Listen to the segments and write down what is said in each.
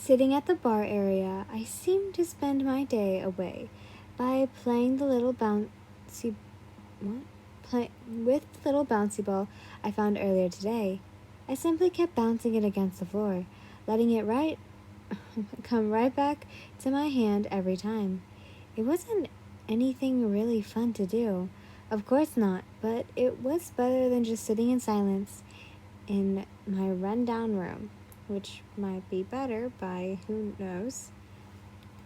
Sitting at the bar area, I seemed to spend my day away by playing the little bouncy with the little bouncy ball I found earlier today. I simply kept bouncing it against the floor, letting it come right back to my hand every time. It wasn't anything really fun to do. Of course not, but it was better than just sitting in silence in my rundown room, which might be better by who knows.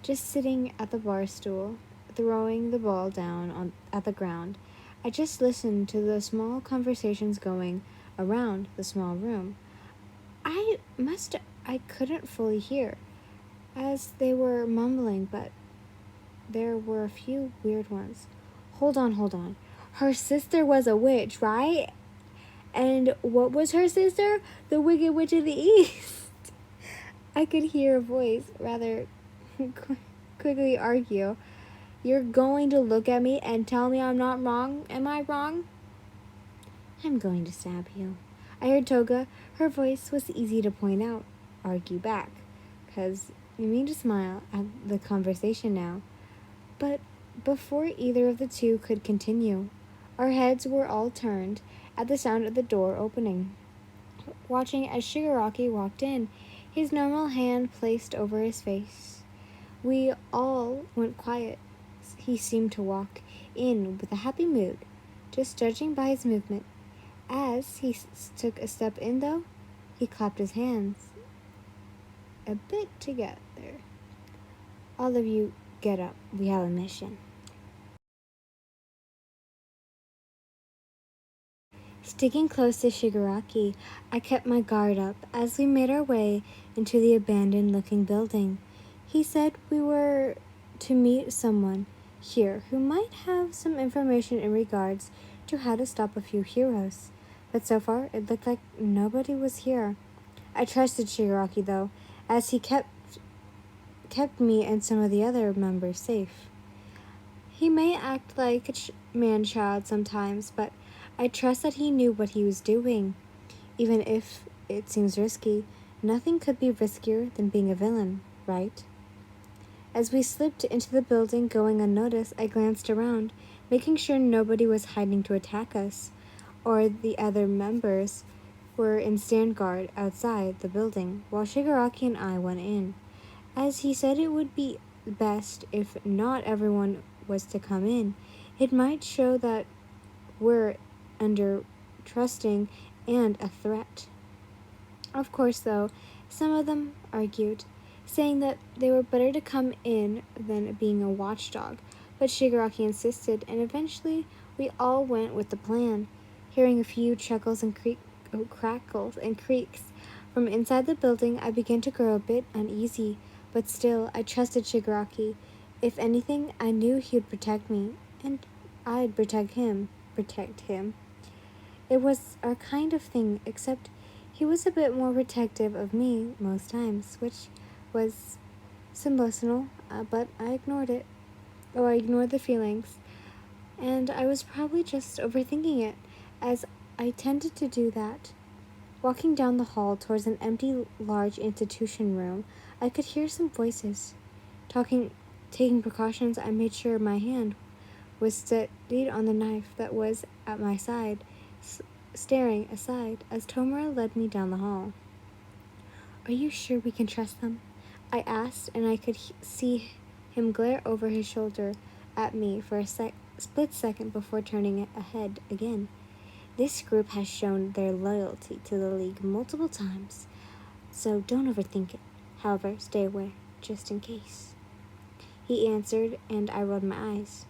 Just sitting at the bar stool, throwing the ball down at the ground. I just listened to the small conversations going around the small room. I couldn't fully hear, as they were mumbling, but there were a few weird ones. Hold on. Her sister was a witch, right? And what was her sister? The Wicked Witch of the East. I could hear a voice rather quickly argue. You're going to look at me and tell me I'm not wrong? Am I wrong? I'm going to stab you. I heard Toga. Her voice was easy to point out. Argue back. 'Cause you mean to smile at the conversation now. But before either of the two could continue, our heads were all turned at the sound of the door opening. Watching as Shigaraki walked in, his normal hand placed over his face. We all went quiet. He seemed to walk in with a happy mood, just judging by his movement. As he took a step in, though, he clapped his hands a bit together. All of you, get up. We have a mission. Sticking close to Shigaraki, I kept my guard up as we made our way into the abandoned-looking building. He said we were to meet someone here who might have some information in regards to how to stop a few heroes. But so far, it looked like nobody was here. I trusted Shigaraki, though, as he kept me and some of the other members safe. He may act like a man-child sometimes, but I trust that he knew what he was doing. Even if it seems risky, nothing could be riskier than being a villain, right? As we slipped into the building going unnoticed, I glanced around, making sure nobody was hiding to attack us, or the other members were in stand guard outside the building, while Shigaraki and I went in, as he said it would be best if not everyone was to come in. It might show that we're under trusting and a threat. Of course, though, some of them argued, saying that they were better to come in than being a watchdog, but Shigaraki insisted, and eventually we all went with the plan. Hearing a few chuckles and crackles and creaks from inside the building, I began to grow a bit uneasy, but still I trusted Shigaraki. If anything, I knew he would protect me, and I'd protect him. It was our kind of thing, except he was a bit more protective of me most times, which was emotional, but I ignored it. I ignored the feelings, and I was probably just overthinking it, as I tended to do that. Walking down the hall towards an empty, large institution room, I could hear some voices. Taking precautions, I made sure my hand was steadied on the knife that was at my side, staring aside as Tomura led me down the hall. Are you sure we can trust them? I asked, and I could see him glare over his shoulder at me for a split second before turning ahead again. This group has shown their loyalty to the League multiple times, so don't overthink it. However, stay aware, just in case. He answered, and I rolled my eyes.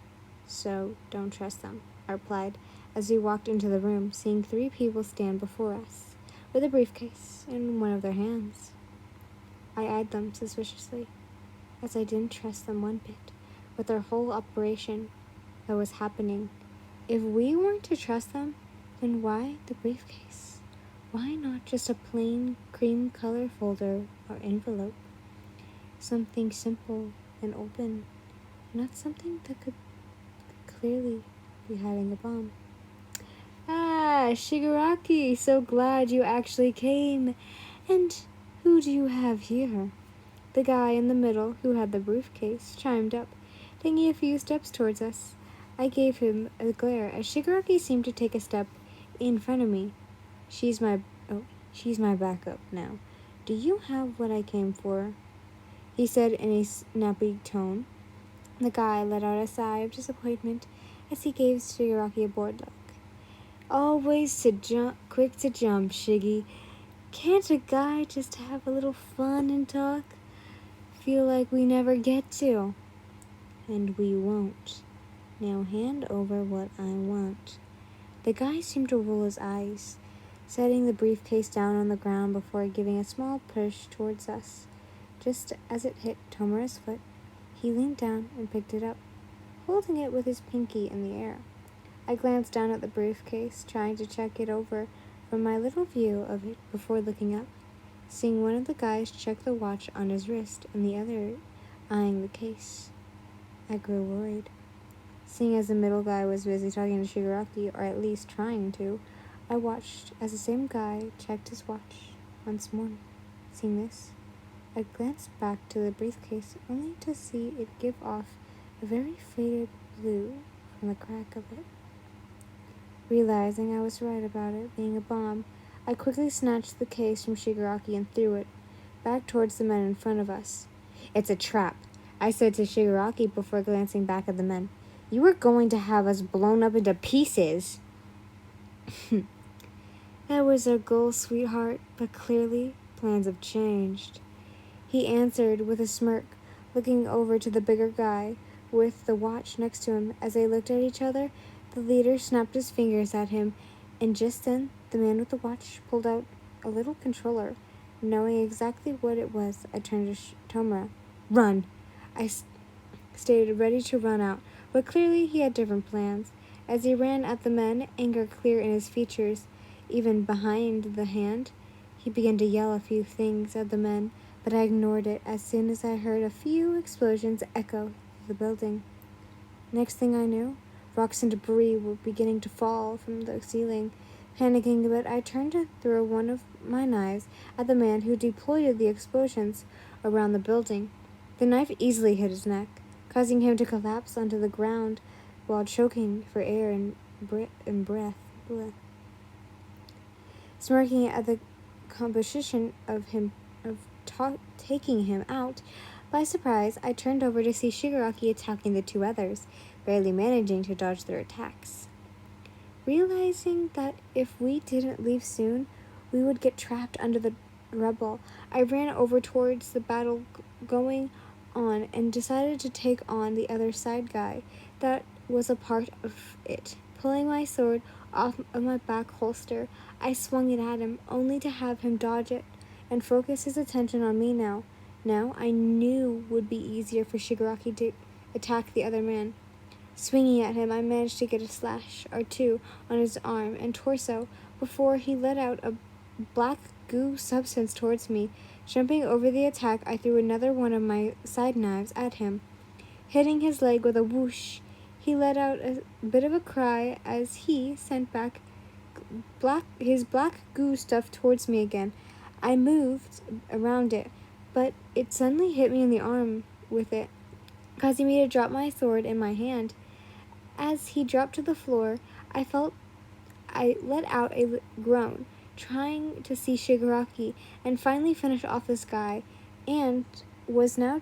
So, don't trust them, I replied, as we walked into the room, seeing 3 people stand before us, with a briefcase in one of their hands. I eyed them suspiciously, as I didn't trust them one bit, with our whole operation that was happening. If we weren't to trust them, then why the briefcase? Why not just a plain cream color folder or envelope? Something simple and open, not something that could clearly be hiding a bomb. Ah, Shigaraki, so glad you actually came. And who do you have here? The guy in the middle, who had the briefcase, chimed up, taking a few steps towards us. I gave him a glare as Shigaraki seemed to take a step in front of me. She's my backup now. Do you have what I came for? He said in a snappy tone. The guy let out a sigh of disappointment as he gave Shigaraki a bored look. Always quick to jump, Shiggy. Can't a guy just have a little fun and talk? Feel like we never get to. And we won't. Now hand over what I want. The guy seemed to roll his eyes, setting the briefcase down on the ground before giving a small push towards us. Just as it hit Tomura's foot, he leaned down and picked it up, holding it with his pinky in the air. I glanced down at the briefcase, trying to check it over from my little view of it before looking up, seeing one of the guys check the watch on his wrist and the other eyeing the case. I grew worried. Seeing as the middle guy was busy talking to Shigaraki, or at least trying to, I watched as the same guy checked his watch once more. Seeing this, I glanced back to the briefcase only to see it give off a very faded blue from the crack of it. Realizing I was right about it being a bomb, I quickly snatched the case from Shigaraki and threw it back towards the men in front of us. It's a trap, I said to Shigaraki before glancing back at the men. You were going to have us blown up into pieces. That was our goal, sweetheart, but clearly plans have changed. He answered with a smirk, looking over to the bigger guy with the watch next to him. As they looked at each other, the leader snapped his fingers at him, and just then the man with the watch pulled out a little controller. Knowing exactly what it was, I turned to Tomura. Run! I stated, ready to run out, but clearly he had different plans. As he ran at the men, anger clear in his features, even behind the hand, he began to yell a few things at the men, but I ignored it as soon as I heard a few explosions echo through the building. Next thing I knew, rocks and debris were beginning to fall from the ceiling. Panicking a bit, I turned to throw one of my knives at the man who deployed the explosions around the building. The knife easily hit his neck, causing him to collapse onto the ground while choking for air and breath. Blech. Smirking at the composition of taking him out by surprise, I turned over to see Shigaraki attacking the two others, barely managing to dodge their attacks. Realizing that if we didn't leave soon, we would get trapped under the rubble, I ran over towards the battle going on and decided to take on the other side guy that was a part of it. Pulling my sword off of my back holster, I swung it at him, only to have him dodge it and focus his attention on me now. Now I knew would be easier for Shigaraki to attack the other man. Swinging at him, I managed to get a slash or two on his arm and torso before he let out a black goo substance towards me. Jumping over the attack, I threw another one of my side knives at him, hitting his leg with a whoosh. He let out a bit of a cry as he sent back his black goo stuff towards me again. I moved around it, but it suddenly hit me in the arm with it, causing me to drop my sword in my hand. As he dropped to the floor, I let out a groan, trying to see Shigaraki, and finally finished off this guy, and was now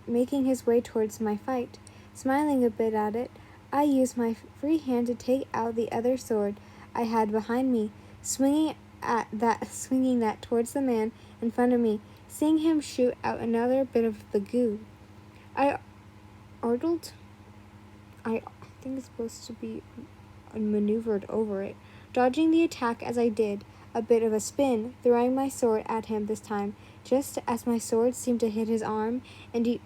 making his way towards my fight. Smiling a bit at it, I used my free hand to take out the other sword I had behind me, swinging that towards the man in front of me, seeing him shoot out another bit of the goo. I think it's supposed to be maneuvered over it, dodging the attack as I did, a bit of a spin, throwing my sword at him this time. Just as my sword seemed to hit his arm and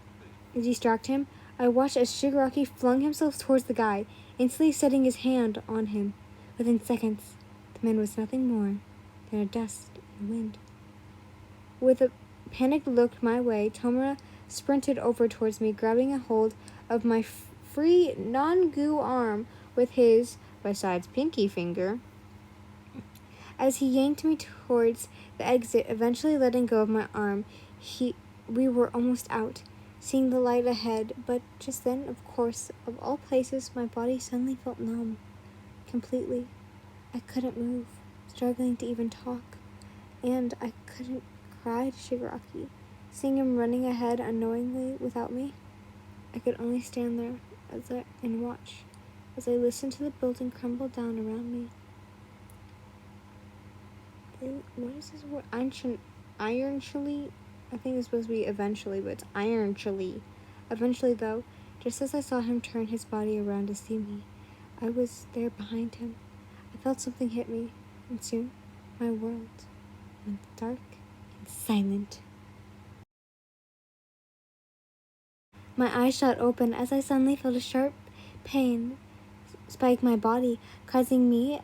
distract him, I watched as Shigaraki flung himself towards the guy, instantly setting his hand on him. Within seconds, the man was nothing more than a dust in the wind. With a panicked look my way, Tomura sprinted over towards me, grabbing a hold of my free, non-goo arm with his, besides pinky finger, as he yanked me towards the exit, eventually letting go of my arm. we were almost out, seeing the light ahead, but just then, of course, of all places, my body suddenly felt numb. Completely. I couldn't move, struggling to even talk. And I couldn't cry to Shigaraki, seeing him running ahead unknowingly without me. I could only stand there and watch as I listened to the building crumble down around me. What is this word? Ironchally? I think it's supposed to be eventually, but it's ironchally. Eventually, though, just as I saw him turn his body around to see me, I was there behind him. I felt something hit me, and soon my world went dark and silent. My eyes shot open as I suddenly felt a sharp pain spike my body, causing me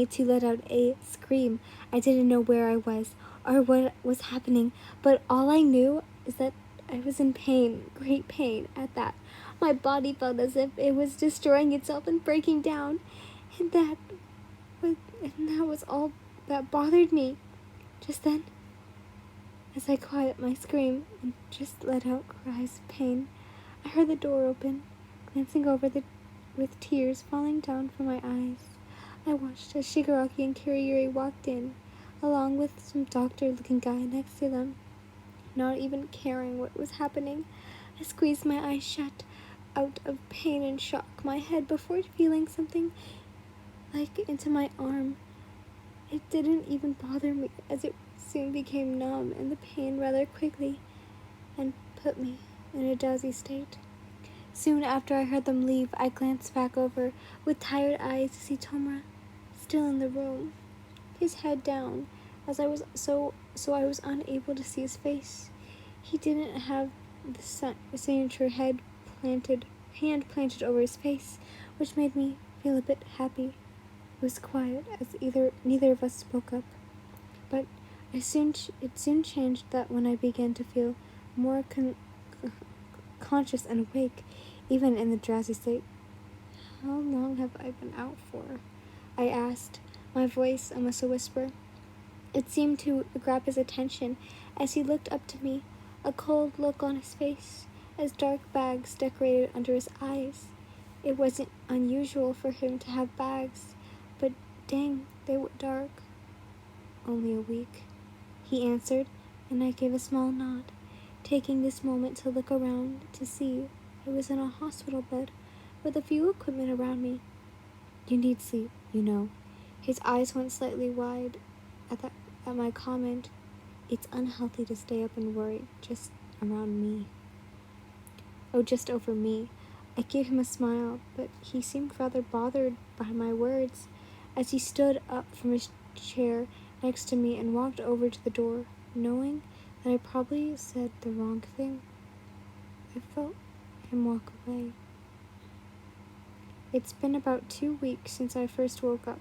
to let out a scream. I didn't know where I was or what was happening, but all I knew is that I was in pain, great pain at that. My body felt as if it was destroying itself and breaking down, and that was all that bothered me. Just then, as I quiet my scream and just let out cries of pain, I heard the door open, glancing over with tears falling down from my eyes. I watched as Shigaraki and Kiriyuri walked in, along with some doctor-looking guy next to them, not even caring what was happening. I squeezed my eyes shut, out of pain and shock, my head before feeling something like into my arm. It didn't even bother me, as it soon became numb and the pain rather quickly, and put me in a drowsy state. Soon after I heard them leave, I glanced back over with tired eyes to see Tomura still in the room, his head down, as I was I was unable to see his face. He didn't have the signature hand planted over his face, which made me feel a bit happy. It was quiet, as neither of us spoke up, but it soon changed that when I began to feel more conscious and awake, even in the drowsy state. How long have I been out for? I asked, my voice almost a whisper. It seemed to grab his attention as he looked up to me, a cold look on his face, as dark bags decorated under his eyes. It wasn't unusual for him to have bags, but dang, they were dark. Only a week, he answered, and I gave a small nod, taking this moment to look around to see I was in a hospital bed with a few equipment around me. You need sleep, you know. His eyes went slightly wide at my comment. It's unhealthy to stay up and worry just around me. Oh, just over me. I gave him a smile, but he seemed rather bothered by my words as he stood up from his chair next to me and walked over to the door, knowing that I probably said the wrong thing. I felt him walk away. It's been about 2 weeks since I first woke up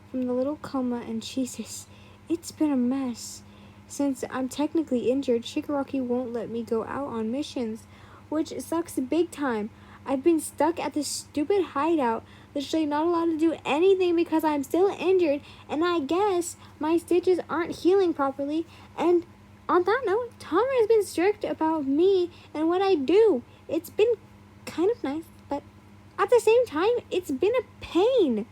from the little coma, and Jesus, it's been a mess. Since I'm technically injured, Shigaraki won't let me go out on missions, which sucks big time. I've been stuck at this stupid hideout, literally not allowed to do anything because I'm still injured, and I guess my stitches aren't healing properly. And on that note, Tomura has been strict about me and what I do. It's been kind of nice, but at the same time, it's been a pain.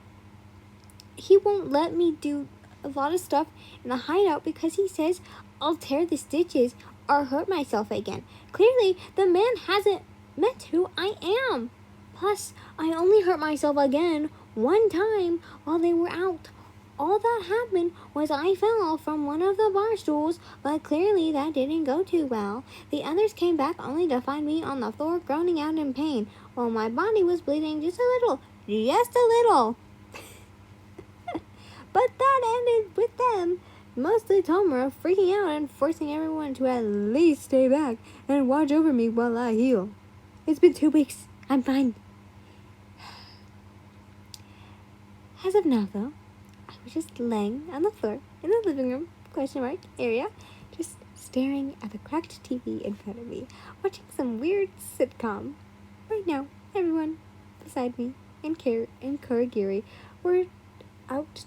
He won't let me do a lot of stuff in the hideout because he says I'll tear the stitches or hurt myself again. Clearly, the man hasn't met who I am. Plus, I only hurt myself again one time while they were out. All that happened was I fell from one of the bar stools, but clearly that didn't go too well. The others came back only to find me on the floor groaning out in pain, while my body was bleeding just a little. But that ended with them, mostly Tomura, freaking out and forcing everyone to at least stay back and watch over me while I heal. It's been 2 weeks. I'm fine. As of now, though, I was just laying on the floor in the living room, area, just staring at the cracked TV in front of me, watching some weird sitcom. Right now, everyone beside me and Kurigiri were out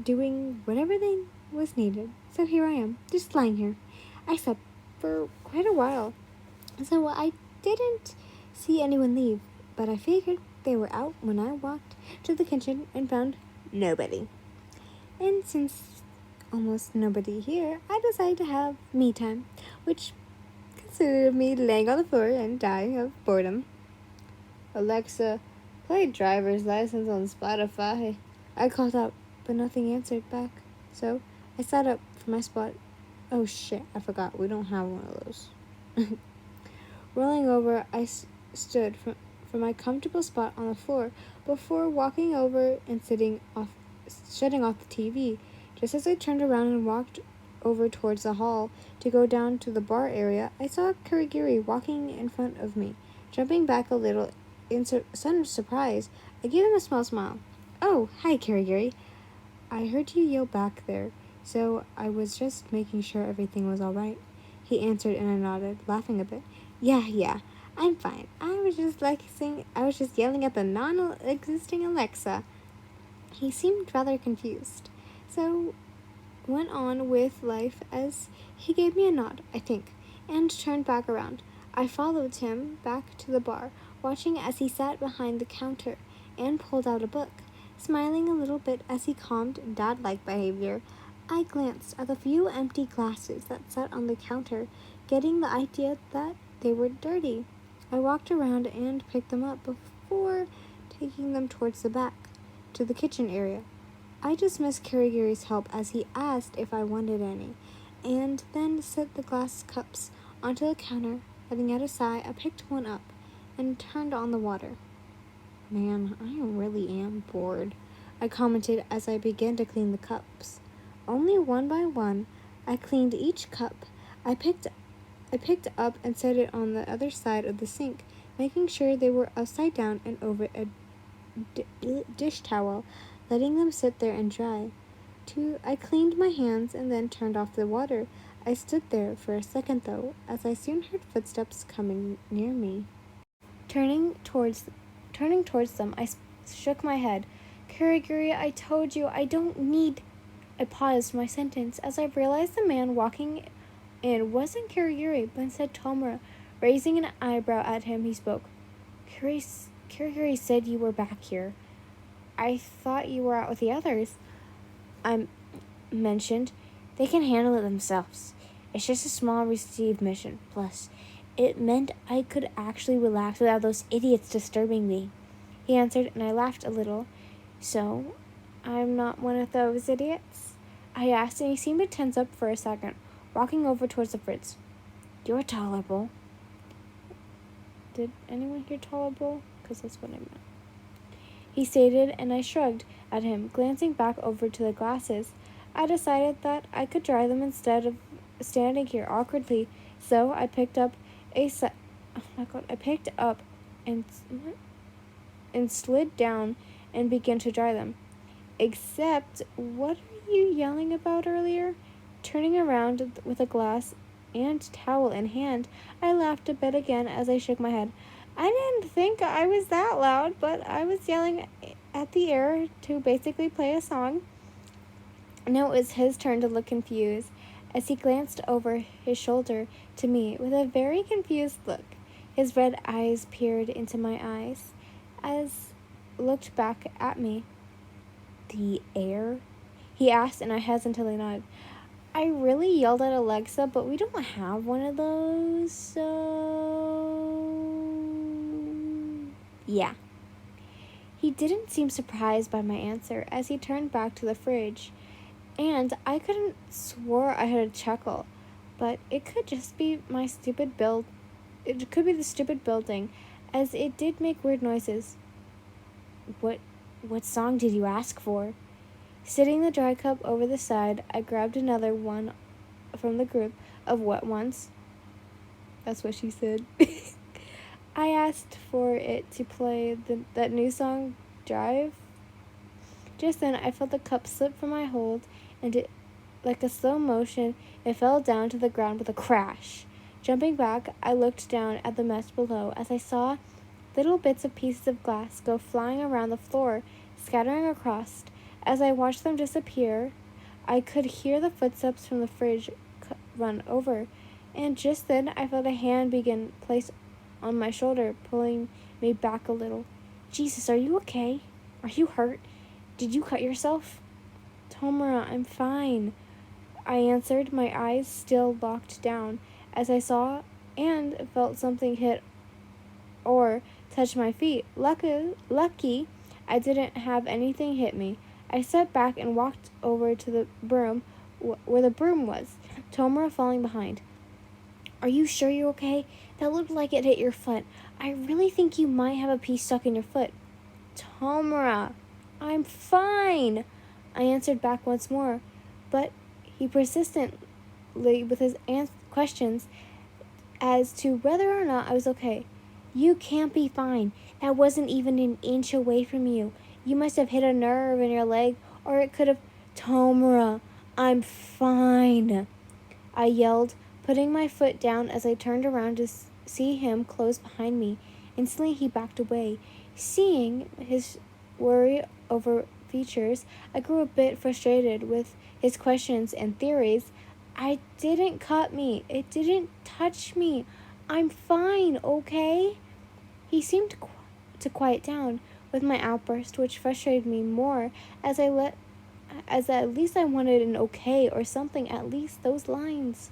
doing whatever they was needed. So here I am, just lying here. I slept for quite a while, so I didn't see anyone leave, but I figured they were out when I walked to the kitchen and found nobody. And since almost nobody here, I decided to have me time, which consisted of me laying on the floor and dying of boredom. Alexa, play Driver's License on Spotify. I called out, but nothing answered back. So I sat up from my spot. Oh shit, I forgot. We don't have one of those. Rolling over, I stood from my comfortable spot on the floor before walking over and shutting off the TV. Just as I turned around and walked over towards the hall to go down to the bar area, I saw Kurigiri walking in front of me. Jumping back a little in sudden surprise, I gave him a small smile. Oh, hi, Kurigiri. I heard you yell back there, so I was just making sure everything was all right. He answered and I nodded, laughing a bit. Yeah, I'm fine. I was just yelling at the non-existing Alexa. He seemed rather confused, so went on with life as he gave me a nod, I think, and turned back around. I followed him back to the bar, watching as he sat behind the counter and pulled out a book, smiling a little bit as he calmed dad-like behavior. I glanced at the few empty glasses that sat on the counter, getting the idea that they were dirty. I walked around and picked them up before taking them towards the back, to the kitchen area. I dismissed Kurigiri's help as he asked if I wanted any, and then set the glass cups onto the counter. Letting out a sigh, I picked one up and turned on the water. Man, I really am bored, I commented as I began to clean the cups. Only one by one, I cleaned each cup I picked up and set it on the other side of the sink, making sure they were upside down and over a dish towel, letting them sit there and dry. I cleaned my hands and then turned off the water. I stood there for a second, though, as I soon heard footsteps coming near me. Turning towards them, I shook my head. Kurigiri, I told you I don't need... I paused my sentence as I realized the man walking in wasn't Kurigiri, but instead Tomura. Raising an eyebrow at him, he spoke. Kurigiri said you were back here. I thought you were out with the others. I mentioned. They can handle it themselves. It's just a small received mission. Plus, it meant I could actually relax without those idiots disturbing me. He answered, and I laughed a little. So, I'm not one of those idiots? I asked, and he seemed to tense up for a second, walking over towards the fridge. You're tolerable. Did anyone hear tolerable? Because that's what I meant. He stated, and I shrugged at him, glancing back over to the glasses. I decided that I could dry them instead of standing here awkwardly, so I picked up and slid down and began to dry them. Except, what were you yelling about earlier? Turning around with a glass and towel in hand, I laughed a bit again as I shook my head. I didn't think I was that loud, but I was yelling at the air to basically play a song. Now it was his turn to look confused as he glanced over his shoulder to me with a very confused look. His red eyes peered into my eyes as looked back at me. The air? He asked, and I hesitantly nodded. I really yelled at Alexa, but we don't have one of those, so... Yeah. He didn't seem surprised by my answer as he turned back to the fridge, and I couldn't swore I heard a chuckle, but it could just be my stupid build. It could be the stupid building, as it did make weird noises. What song did you ask for? Sitting the dry cup over the side, I grabbed another one from the group of wet ones. That's what she said. I asked for it to play that new song, Drive. Just then, I felt the cup slip from my hold, and like a slow motion, it fell down to the ground with a crash. Jumping back, I looked down at the mess below as I saw little bits of pieces of glass go flying around the floor, scattering across. As I watched them disappear, I could hear the footsteps from the fridge run over. And just then I felt a hand begin placed on my shoulder, pulling me back a little. Jesus, are you okay? Are you hurt? Did you cut yourself? Tomura, I'm fine, I answered, my eyes still locked down, as I saw and felt something hit or touch my feet. Lucky, I didn't have anything hit me. I stepped back and walked over to the broom, where the broom was, Tomura falling behind. Are you sure you're okay? That looked like it hit your foot. I really think you might have a piece stuck in your foot. Tomura, I'm fine, I answered back once more, but he persistently with his questions as to whether or not I was okay. You can't be fine. That wasn't even an inch away from you. You must have hit a nerve in your leg, or it could have. Tomura, I'm fine, I yelled, putting my foot down as I turned around to see him close behind me. Instantly, he backed away. Seeing his worry over features, I grew a bit frustrated with his questions and theories. I didn't cut me. It didn't touch me. I'm fine, okay? He seemed to quiet down with my outburst, which frustrated me more as at least I wanted an okay or something, at least those lines.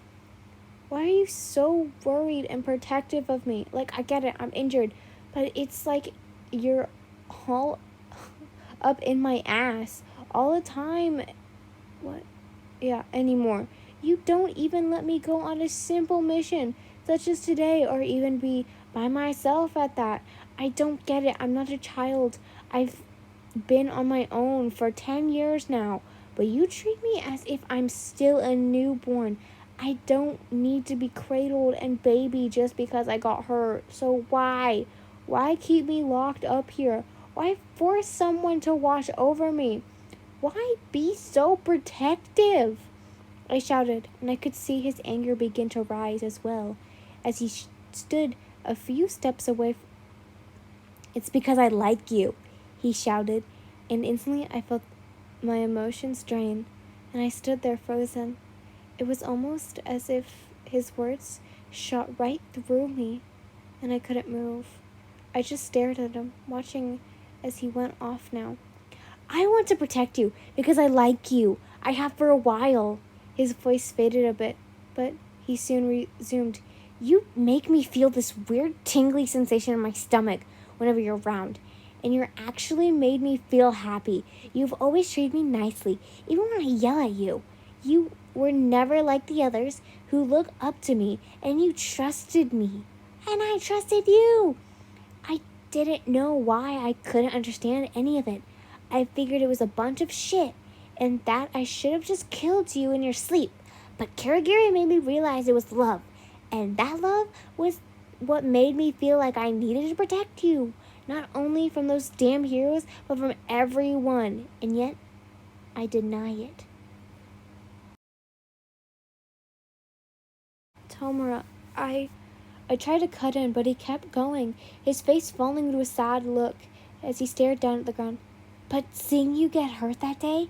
Why are you so worried and protective of me? Like, I get it, I'm injured, but it's like you're all up in my ass all the time. What? Yeah, anymore. You don't even let me go on a simple mission, such as today, or even be by myself at that. I don't get it. I'm not a child. I've been on my own for 10 years now, but you treat me as if I'm still a newborn. I don't need to be cradled and baby just because I got hurt. So why? Why keep me locked up here? Why force someone to watch over me? Why be so protective? I shouted, and I could see his anger begin to rise as well as he stood a few steps away. It's because I like you, he shouted, and instantly I felt my emotions drain, and I stood there frozen. It was almost as if his words shot right through me, and I couldn't move. I just stared at him, watching as he went off now. I want to protect you because I like you. I have for a while. His voice faded a bit, but he soon resumed. You make me feel this weird tingly sensation in my stomach whenever you're around. And you're actually made me feel happy. You've always treated me nicely, even when I yell at you. You were never like the others who look up to me, and you trusted me. And I trusted you. I didn't know why I couldn't understand any of it. I figured it was a bunch of shit and that I should have just killed you in your sleep. But Karagiri made me realize it was love. And that love was what made me feel like I needed to protect you. Not only from those damn heroes, but from everyone. And yet, I deny it. Tomura, I tried to cut in, but he kept going, his face falling into a sad look as he stared down at the ground. But seeing you get hurt that day,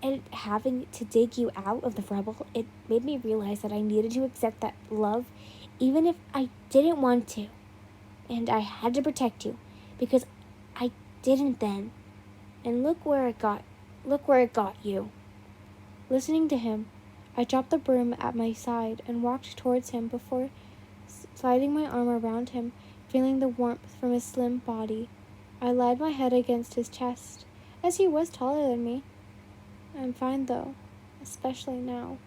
and having to dig you out of the rubble, it made me realize that I needed to accept that love, even if I didn't want to. And I had to protect you, because I didn't then. And look where it got you. Listening to him, I dropped the broom at my side and walked towards him before sliding my arm around him, feeling the warmth from his slim body. I laid my head against his chest, as he was taller than me. I'm fine though, especially now.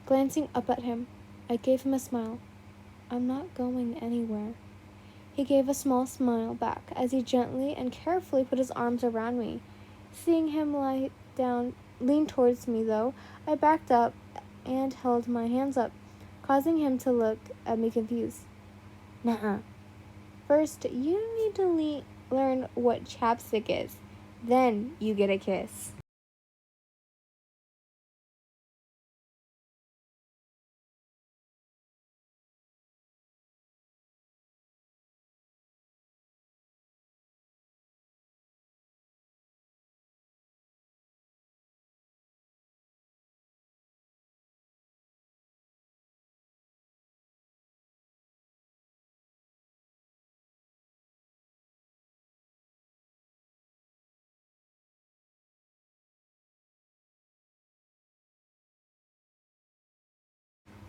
Glancing up at him, I gave him a smile. I'm not going anywhere. He gave a small smile back as he gently and carefully put his arms around me. Seeing him lean towards me though, I backed up and held my hands up, causing him to look at me confused. Nuh-uh. First, you need to learn what chapstick is. Then you get a kiss.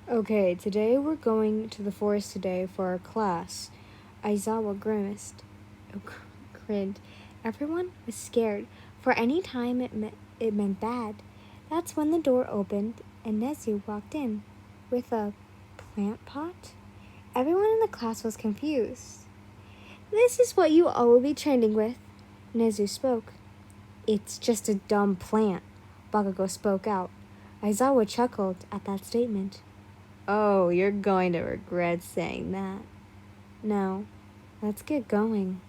Okay, today we're going to the forest today for our class. Aizawa grimaced. Grinned. Everyone was scared, for any time it meant bad. That's when the door opened and Nezu walked in with a plant pot. Everyone in the class was confused. This is what you all will be training with, Nezu spoke. It's just a dumb plant, Bakugo spoke out. Aizawa chuckled at that statement. Oh, you're going to regret saying that. No, let's get going.